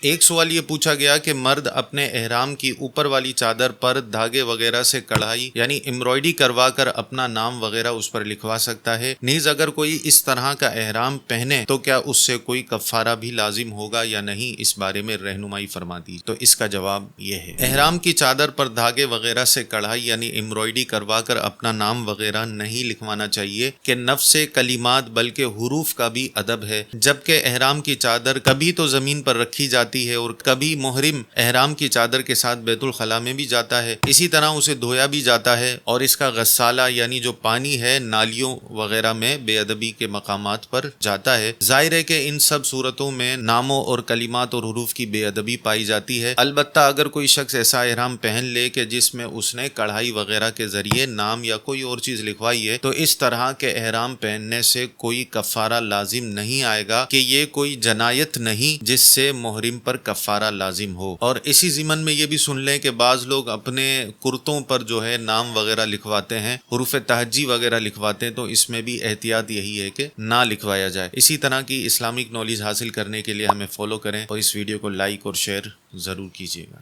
ایک سوال یہ پوچھا گیا کہ مرد اپنے احرام کی اوپر والی چادر پر دھاگے وغیرہ سے کڑھائی یعنی امبرائڈری کروا کر اپنا نام وغیرہ اس پر لکھوا سکتا ہے؟ نیز اگر کوئی اس طرح کا احرام پہنے تو کیا اس سے کوئی کفارہ بھی لازم ہوگا یا نہیں؟ اس بارے میں رہنمائی فرما دی۔ تو اس کا جواب یہ ہے، احرام کی چادر پر دھاگے وغیرہ سے کڑھائی یعنی امبرائڈری کروا کر اپنا نام وغیرہ نہیں لکھوانا چاہیے کہ نفس کلمات بلکہ حروف کا بھی ادب ہے، جبکہ احرام کی چادر کبھی تو زمین پر رکھی جاتی ہے اور کبھی محرم احرام کی چادر کے ساتھ بیت الخلاء میں بھی جاتا ہے، اسی طرح اسے دھویا بھی جاتا ہے اور اس کا غسالہ یعنی جو پانی ہے نالیوں وغیرہ میں بے ادبی کے مقامات پر جاتا ہے۔ ظاہر ہے کہ ان سب صورتوں میں ناموں اور کلمات اور حروف کی بے ادبی پائی جاتی ہے، البتہ اگر کوئی شخص ایسا احرام پہن لے کہ جس میں اس نے کڑھائی وغیرہ کے ذریعے نام یا کوئی اور چیز لکھوائی ہے تو اس طرح کے احرام پہننے سے کوئی کفارہ لازم نہیں آئے گا کہ یہ کوئی جنایت نہیں جس سے محرم پر کفارہ لازم ہو۔ اور اسی ضمن میں یہ بھی سن لیں کہ بعض لوگ اپنے کرتوں پر جو ہے نام وغیرہ لکھواتے ہیں، حروف تہجی وغیرہ لکھواتے ہیں، تو اس میں بھی احتیاط یہی ہے کہ نہ لکھوایا جائے۔ اسی طرح کی اسلامک نالج حاصل کرنے کے لیے ہمیں فالو کریں اور اس ویڈیو کو لائک اور شیئر ضرور کیجیے گا۔